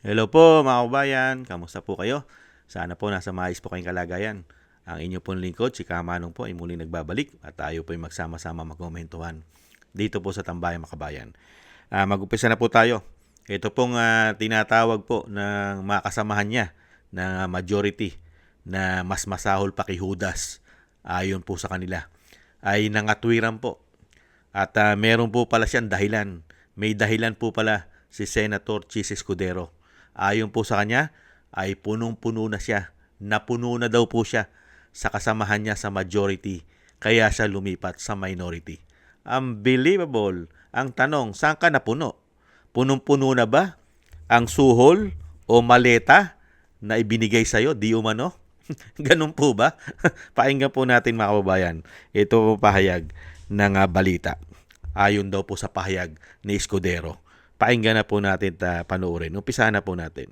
Hello po mga kabayan, kamusta po kayo? Sana po nasa maayos po kayong kalagayan. Ang inyo pong lingkod, si Kamanong po ay muli nagbabalik at tayo po ay magsama-sama magkomentuhan dito po sa Tambayang Makabayan. Mag-upisa na po tayo. Ito pong tinatawag po ng mga kasamahan niya na majority na mas masahol pa kay Judas ayon po sa kanila ay nangatwiran po. At meron po pala siyang dahilan. May dahilan po pala si Senator Chis Escudero. Ayon po sa kanya, ay punong-puno na siya. Napuno na daw po siya sa kasamahan niya sa majority. Kaya siya lumipat sa minority. Unbelievable. Ang tanong, saan ka napuno? Punong-puno na ba ang suhol o maleta na ibinigay sa'yo? Di umano? Ganun po ba? Pakinggan po natin mga kababayan. Ito po pahayag ng balita. Ayon daw po sa pahayag ni Escudero. Pakinggan na po natin panoorin. Umpisa na po natin.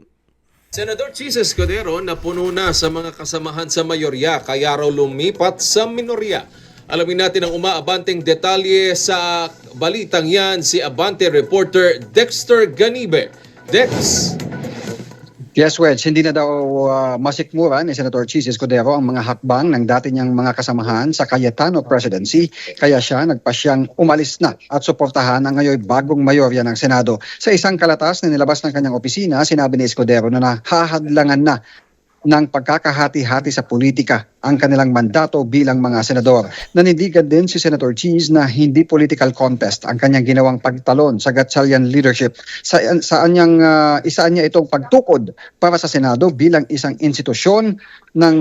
Senador Chis Escudero napuno na sa mga kasamahan sa mayorya kaya raw lumipat sa minorya. Alamin natin ang umaabanteng detalye sa balitang yan si Abante reporter Dexter Ganibe. Dex! Yes, Wedge, hindi na daw masikmura ni Senator Chis Escudero ang mga hakbang ng dati niyang mga kasamahan sa Cayetano presidency, kaya siya nagpasyang umalis na at suportahan ang ngayon bagong mayorya ng Senado. Sa isang kalatas na nilabas ng kanyang opisina, sinabi ni Escudero na nahahadlangan na ng pagkakahati-hati sa politika ang kanilang mandato bilang mga senador. Nanindigan din si Senator Cheese na hindi political contest ang kanyang ginawang pagtalon sa Gatchalian leadership. Isaan niya itong pagtukod para sa Senado bilang isang institusyon ng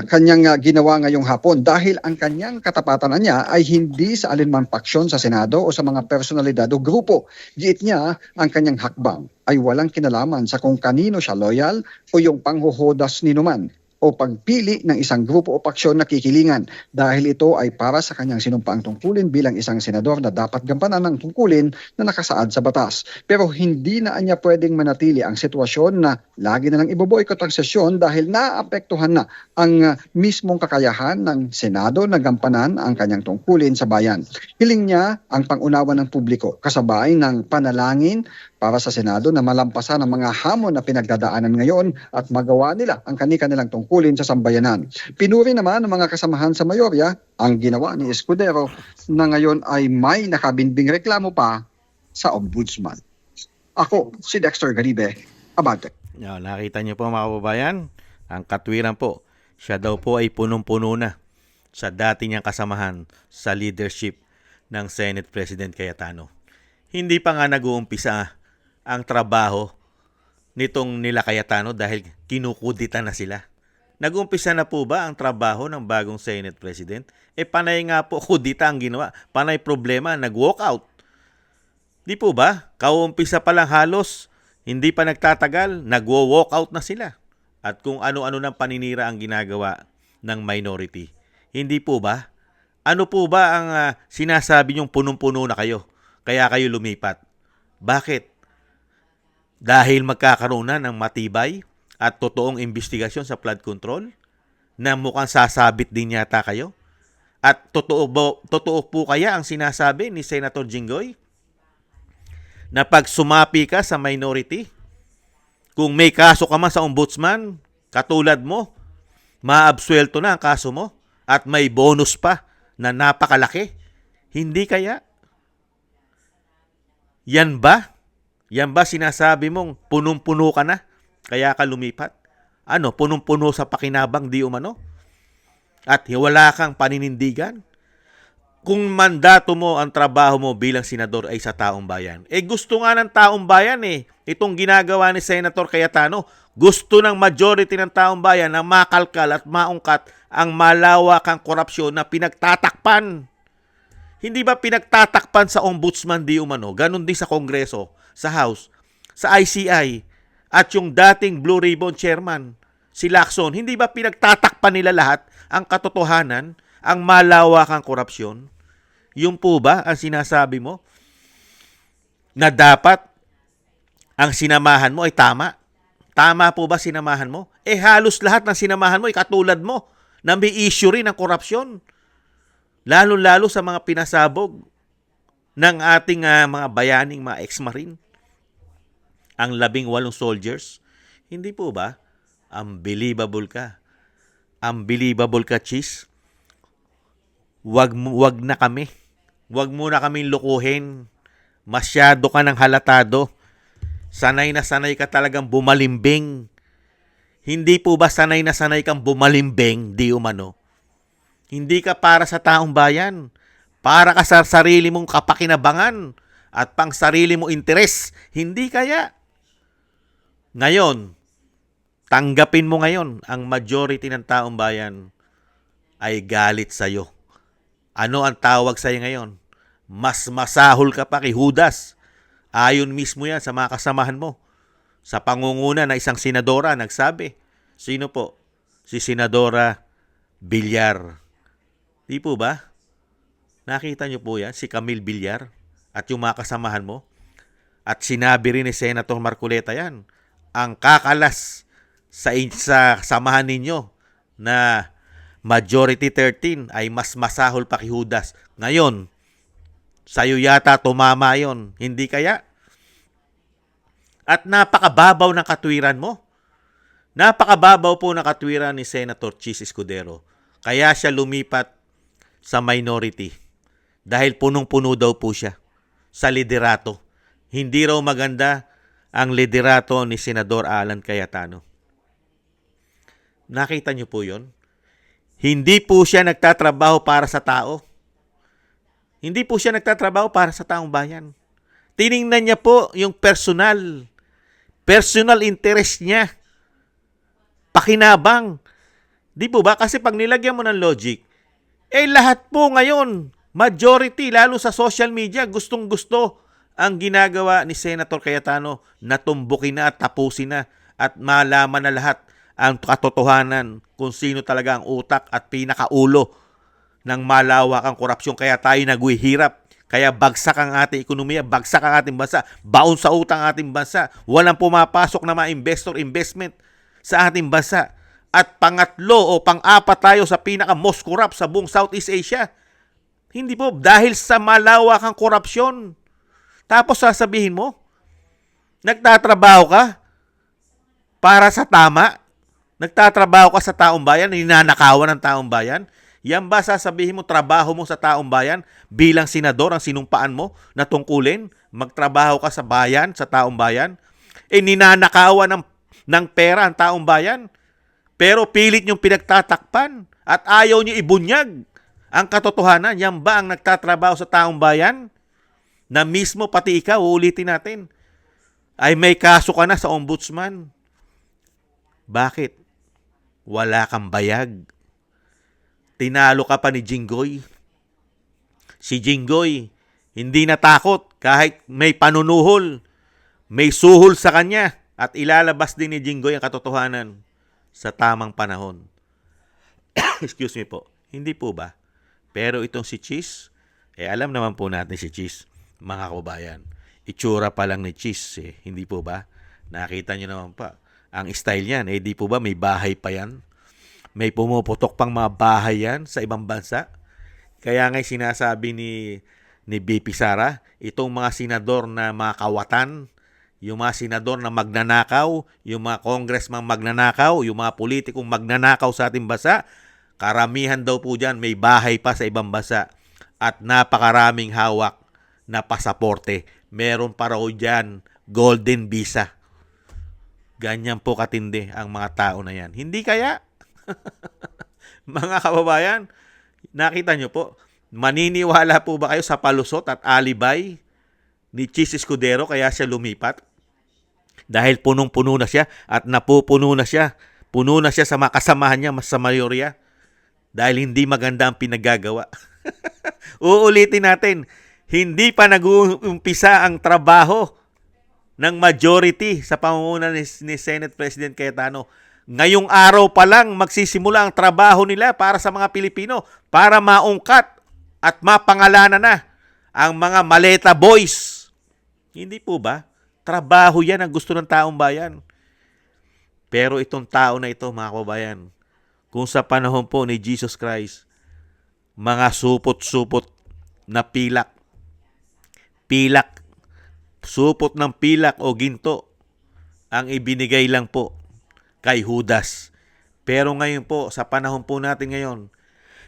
kanyang ginawa ngayong hapon dahil ang kanyang katapatan niya ay hindi sa alinmang paksyon sa Senado o sa mga personalidad o grupo. Giit niya ang kanyang hakbang ay walang kinalaman sa kung kanino siya loyal o yung panghuhudas ni numan o pagpili ng isang grupo o paksyon na kikilingan dahil ito ay para sa kanyang sinumpaang tungkulin bilang isang senador na dapat gampanan ng tungkulin na nakasaad sa batas. Pero hindi na niya pwedeng manatili ang sitwasyon na lagi na lang iboboykot ang sesyon dahil naapektuhan na ang mismong kakayahan ng Senado na gampanan ang kanyang tungkulin sa bayan. Hiling niya ang pangunawa ng publiko kasabay ng panalangin para sa Senado na malampasan ang mga hamon na pinagdadaanan ngayon at magawa nila ang kanilang tungkulin sa sambayanan. Pinuri naman ng mga kasamahan sa mayorya ang ginawa ni Escudero na ngayon ay may nakabinbing reklamo pa sa ombudsman. Ako, si Dexter Ganibe, Abante. Nakita niyo po mga kababayan, ang katwiran po, siya daw po ay punong-puno na sa dati niyang kasamahan sa leadership ng Senate President Cayetano. Hindi pa nga nag-uumpisa ang trabaho nitong nila Cayetano dahil kinukuditan na sila. Nag-umpisa na po ba ang trabaho ng bagong Senate President? Panay nga po kudita ang ginawa. Panay problema, nag-walk out. Di po ba? Kauumpisa pa lang halos, hindi pa nagtatagal, nag-walk out na sila. At kung ano-ano ng paninira ang ginagawa ng minority. Hindi po ba? Ano po ba ang sinasabi niyong punong-puno na kayo? Kaya kayo lumipat. Bakit? Dahil magkakaroon na ng matibay at totoong investigasyon sa flood control na mukhang sasabit din yata kayo? At totoo po kaya ang sinasabi ni Senator Jinggoy na pag sumapi ka sa minority, kung may kaso ka man sa ombudsman, katulad mo, maabsuelto na ang kaso mo at may bonus pa na napakalaki? Hindi kaya? Yan ba? Yan ba sinasabi mong punong-puno ka na, kaya ka lumipat? Ano, punong-puno sa pakinabang di umano? At wala kang paninindigan? Kung mandato mo, ang trabaho mo bilang senador ay sa taong bayan. Gusto nga ng taong bayan itong ginagawa ni Senator Cayetano. Gusto ng majority ng taong bayan na makalkal at maungkat ang malawakang korupsyon na pinagtatakpan. Hindi ba pinagtatakpan sa ombudsman di umano? Ganon din sa Kongreso, sa House, sa ICI, at yung dating Blue Ribbon Chairman, si Lacson. Hindi ba pinagtatakpan nila lahat ang katotohanan, ang malawakang korupsyon? Yung po ba ang sinasabi mo na dapat ang sinamahan mo ay tama? Tama po ba sinamahan mo? Halos lahat ng sinamahan mo ay katulad mo na may issue rin ng korupsyon. Lalo-lalo sa mga pinasabog ng ating mga bayaning mga ex-marine. ang 18 soldiers? Hindi po ba? Unbelievable ka. Unbelievable ka, Cheese. Wag na kami. Wag mo na kaming lukuhin. Masyado ka ng halatado. Sanay na sanay ka talagang bumalimbing. Hindi po ba sanay na sanay kang bumalimbing, di umano? Hindi ka para sa taong bayan. Para ka sa sarili mong kapakinabangan at pang sarili mong interes. Hindi kaya. Ngayon, tanggapin mo ngayon ang majority ng taong bayan ay galit sa'yo. Ano ang tawag sa'yo ngayon? Mas masahol ka pa kay Judas. Ayon mismo yan sa mga kasamahan mo. Sa pangunguna na isang senadora nagsabi. Sino po? Si Senadora Villar. Di po ba? Nakita niyo po yan, si Camille Villar at yung mga kasamahan mo. At sinabi rin ni Senator Marcoleta yan, ang kakalas sa samahan ninyo na majority 13 ay mas masahol pa kay Judas. Ngayon, sa'yo yata tumama yon, hindi kaya? At napakababaw ng katwiran mo. Napakababaw po ng katwiran ni Senator Chis Escudero. Kaya siya lumipat sa minority. Dahil punong-puno daw po siya sa liderato. Hindi raw maganda ang liderato ni Senador Alan Cayetano. Nakita niyo po yon? Hindi po siya nagtatrabaho para sa tao. Hindi po siya nagtatrabaho para sa taong bayan. Tiningnan niya po yung personal interest niya. Pakinabang. Di po ba? Kasi pag nilagyan mo ng logic, lahat po ngayon, majority, lalo sa social media, gustong-gusto ang ginagawa ni Senator Cayetano na tumbukin na at tapusin na at malaman na lahat ang katotohanan kung sino talaga ang utak at pinakaulo ng malawakang korupsyon. Kaya tayo naghihirap. Kaya bagsak ang ating ekonomiya, bagsak ang ating bansa, baon sa utang ang ating bansa. Walang pumapasok na mga investment sa ating bansa. At pangatlo o pang-apat tayo sa pinaka-most corrupt sa buong Southeast Asia. Hindi po, dahil sa malawakang korupsyon. Tapos sasabihin mo, nagtatrabaho ka para sa tama? Nagtatrabaho ka sa taong bayan, ninanakawan ng taong bayan? Yan ba sasabihin mo trabaho mo sa taong bayan bilang senador ang sinumpaan mo na tungkulin? Magtrabaho ka sa bayan, sa taong bayan? Ninanakawan ng pera ang taong bayan? Pero pilit niyong pinagtatakpan at ayaw niyo ibunyag ang katotohanan. Yan ba ang nagtatrabaho sa taong bayan? Na mismo pati ikaw, uulitin natin, ay may kaso ka na sa ombudsman. Bakit? Wala kang bayag. Tinalo ka pa ni Jinggoy. Si Jinggoy, hindi natakot kahit may panunuhol, may suhol sa kanya at ilalabas din ni Jinggoy ang katotohanan sa tamang panahon. Excuse me po. Hindi po ba? Pero itong si Cheese, alam naman po natin si Cheese, mga kabayan. Itsura pa lang ni Cheese, hindi po ba? Nakita nyo naman pa. Ang style niyan, di po ba may bahay pa yan? May pumuputok pang mga bahay yan sa ibang bansa. Kaya nga'y sinasabi ni BP Sara, itong mga senador na mga kawatan, yung mga senador na magnanakaw, yung mga congressman magnanakaw, yung mga politikong magnanakaw sa ating bansa, karamihan daw po dyan may bahay pa sa ibang bansa at napakaraming hawak na pasaporte. Meron pa raw dyan golden visa. Ganyan po katindi ang mga tao na yan. Hindi kaya? Mga kababayan, nakita nyo po, maniniwala po ba kayo sa palusot at alibay ni Chis Escudero kaya siya lumipat? Dahil punong-puno na siya at napupuno na siya. Puno na siya sa mga kasamahan niya, mas sa mayorya. Dahil hindi maganda ang pinagagawa. Uulitin natin, hindi pa nag-uumpisa ang trabaho ng majority sa pamumuno ni Senate President Cayetano. Ngayong araw pa lang magsisimula ang trabaho nila para sa mga Pilipino para maungkat at mapangalanan na ang mga maleta boys. Hindi po ba? Trabaho yan ang gusto ng taong bayan. Pero itong tao na ito, mga kababayan, kung sa panahon po ni Jesus Christ, mga supot-supot na pilak, supot ng pilak o ginto, ang ibinigay lang po kay Judas. Pero ngayon po, sa panahon po natin ngayon,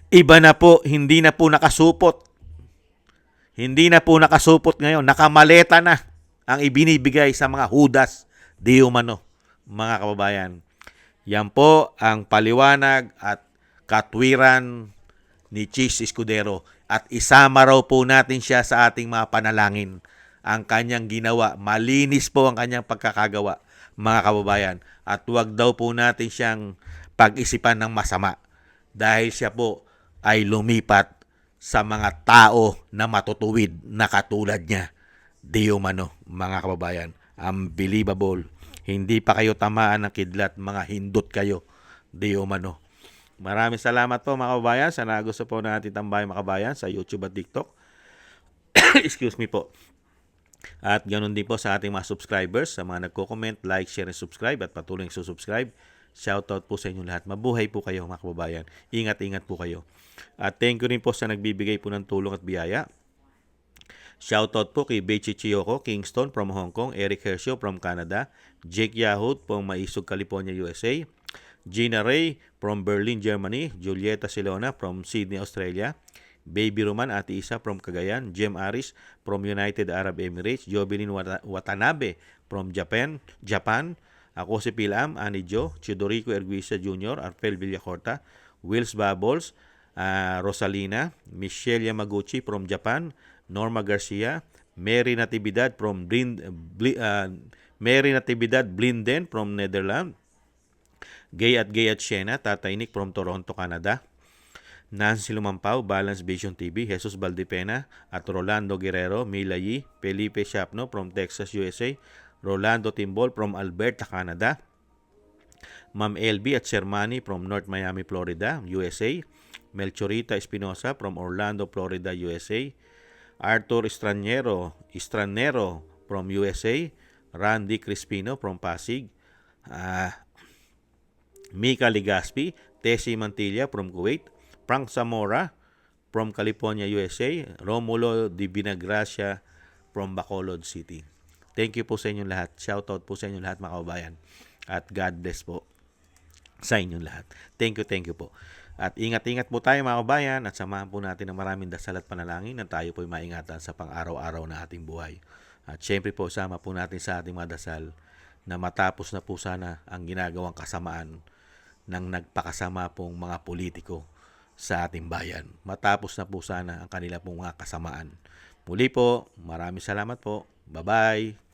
iba na po, hindi na po nakasupot. Hindi na po nakasupot ngayon. Nakamaleta na ang ibinibigay sa mga Judas di umano, mga kababayan. Yan po ang paliwanag at katwiran ni Chis Escudero. At isama raw po natin siya sa ating mga panalangin. Ang kanyang ginawa, malinis po ang kanyang pagkakagawa, mga kababayan. At huwag daw po natin siyang pag-isipan ng masama dahil siya po ay lumipat sa mga tao na matutuwid na katulad niya. Di umano, mga kababayan. Unbelievable. Hindi pa kayo tamaan ng kidlat, mga hindot kayo. Di umano. Maraming salamat po mga kababayan sa nagusto po natin tambay mga kababayan sa YouTube at TikTok. Excuse me po. At ganoon din po sa ating mga subscribers, sa mga nagko-comment, like, share, and subscribe at patuloy susubscribe. Shoutout po sa inyo lahat. Mabuhay po kayo mga kababayan. Ingat-ingat po kayo. At thank you rin po sa nagbibigay po ng tulong at biyaya. Shoutout po kay Beichi Chiyoko, Kingston from Hong Kong, Eric Hershio from Canada, Jake Yahut from Maisog, California, USA, Gina Ray from Berlin, Germany, Julieta Silona from Sydney, Australia, Baby Roman, Ate Isa from Cagayan, Jem Aris from United Arab Emirates, Jovelyn Watanabe from Japan, ako si Pilam, Ani Jo, Chidorico Erguisa Jr., Arfel Villacorta, Wills Bubbles, Rosalina, Michelle Yamaguchi from Japan, Norma Garcia, Mary Natividad Blinden from Netherlands, Gay at Siena, Tatay Nick from Toronto, Canada, Nancy Lumampaw, Balance Vision TV, Jesus Valdepena at Rolando Guerrero, Mila Yi, Felipe Shapno from Texas, USA, Rolando Timbol from Alberta, Canada, Ma'am LB at Shermani from North Miami, Florida, USA, Melchorita Espinosa from Orlando, Florida, USA, Arthur Estranero from USA, Randy Crispino from Pasig, Mika Ligaspi, Tessie Mantilla from Kuwait, Frank Zamora from California, USA, Romulo Di Binagracia from Bacolod City. Thank you po sa inyong lahat. Shoutout po sa inyong lahat mga kababayan. At God bless po sa inyong lahat. Thank you po. At ingat-ingat po tayo mga kababayan at samahan po natin ng maraming dasal at panalangin na tayo po ay maingatan sa pang-araw-araw na ating buhay. At syempre po, sama po natin sa ating mga dasal na matapos na po sana ang ginagawang kasamaan ng nagpakasama pong mga politiko sa ating bayan. Matapos na po sana ang kanila pong mga kasamaan. Muli po, maraming salamat po. Bye-bye.